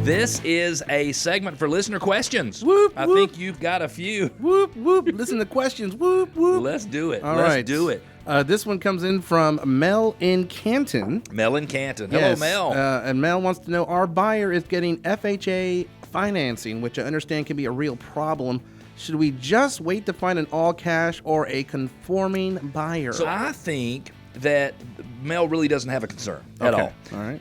This is a segment for listener questions. Whoop, I whoop. think you've got a few. Whoop, whoop. Listen to questions. Whoop, whoop. Let's do it. All Let's right. do it. This one comes in from Mel in Canton. Mel in Canton. Hello, Yes, Mel. And Mel wants to know, our buyer is getting FHA financing, which I understand can be a real problem. Should we just wait to find an all-cash or a conforming buyer? So I think that Mel really doesn't have a concern at all. All right.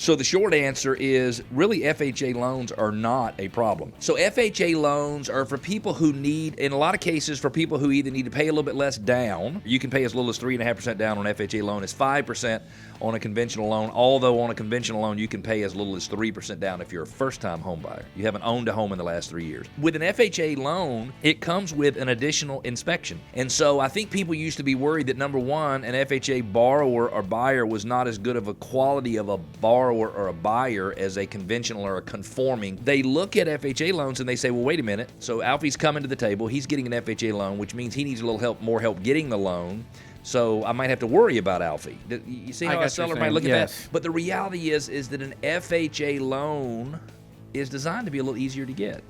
So the short answer is really FHA loans are not a problem. So FHA loans are for people who need, in a lot of cases, for people who either need to pay a little bit less down. You can pay as little as 3.5% down on an FHA loan. It's 5% on a conventional loan, although on a conventional loan you can pay as little as 3% down if you're a first-time home buyer. You haven't owned a home in the last 3 years. With an FHA loan, it comes with an additional inspection. And so I think people used to be worried that, number one, an FHA borrower or buyer was not as good of a quality of a borrower or a buyer as a conventional or a conforming. They look at FHA loans and they say, well, wait a minute. So Alfie's coming to the table. He's getting an FHA loan, which means he needs a little help, more help getting the loan. So I might have to worry about Alfie. You see how a seller might look at that? But the reality is that an FHA loan is designed to be a little easier to get.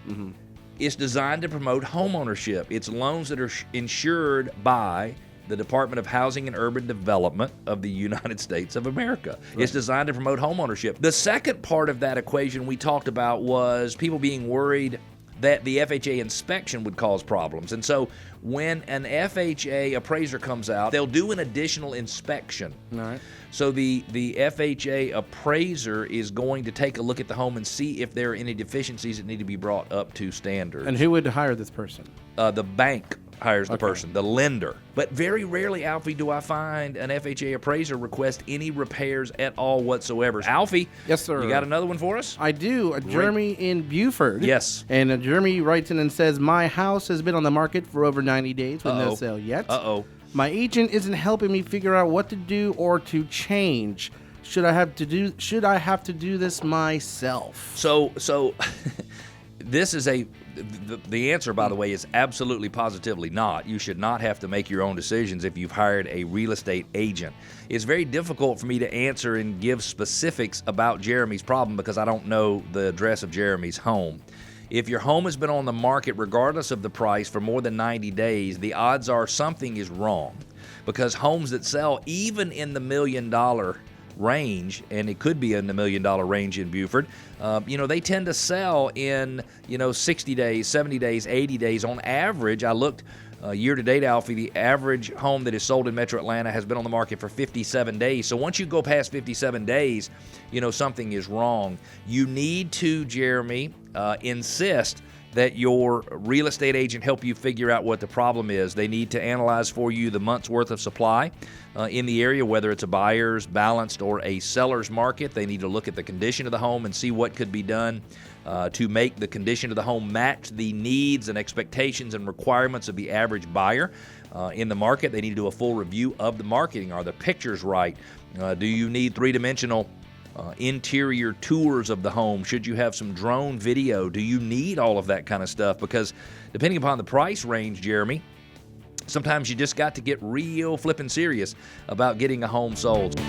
Mm-hmm. It's designed to promote home ownership. It's loans that are insured by the Department of Housing and Urban Development of the United States of America. Right. It's designed to promote home ownership. The second part of that equation we talked about was people being worried that the FHA inspection would cause problems. And so when an FHA appraiser comes out, they'll do an additional inspection. All right. So the FHA appraiser is going to take a look at the home and see if there are any deficiencies that need to be brought up to standards. And who would hire this person? The bank hires the person, the lender. But very rarely, Alfie, do I find an FHA appraiser request any repairs at all whatsoever. Alfie, yes, sir. You got another one for us? I do. Jeremy in Buford. Yes. And Jeremy writes in and says, my house has been on the market for over 90 days with no sale yet. My agent isn't helping me figure out what to do or to change. Should I have to do this myself? So this is the answer, by the way, is absolutely positively not. You should not have to make your own decisions if you've hired a real estate agent. It's very difficult for me to answer and give specifics about Jeremy's problem because I don't know the address of Jeremy's home. If your home has been on the market, regardless of the price, for more than 90 days, the odds are something is wrong, because homes that sell even in the $1 million range, and it could be in the $1 million range in Buford, they tend to sell in 60 days, 70 days, 80 days on average. I looked year to date, Alfie, the average home that is sold in Metro Atlanta has been on the market for 57 days. So once you go past 57 days, something is wrong. You need to, Jeremy, insist that your real estate agent help you figure out what the problem is. They need to analyze for you the month's worth of supply in the area, whether it's a buyer's, balanced, or a seller's market. They need to look at the condition of the home and see what could be done to make the condition of the home match the needs and expectations and requirements of the average buyer in the market. They need to do a full review of the marketing. Are the pictures right? Do you need three-dimensional interior tours of the home? Should you have some drone video? Do you need all of that kind of stuff? Because depending upon the price range, Jeremy, sometimes you just got to get real flippin' serious about getting a home sold.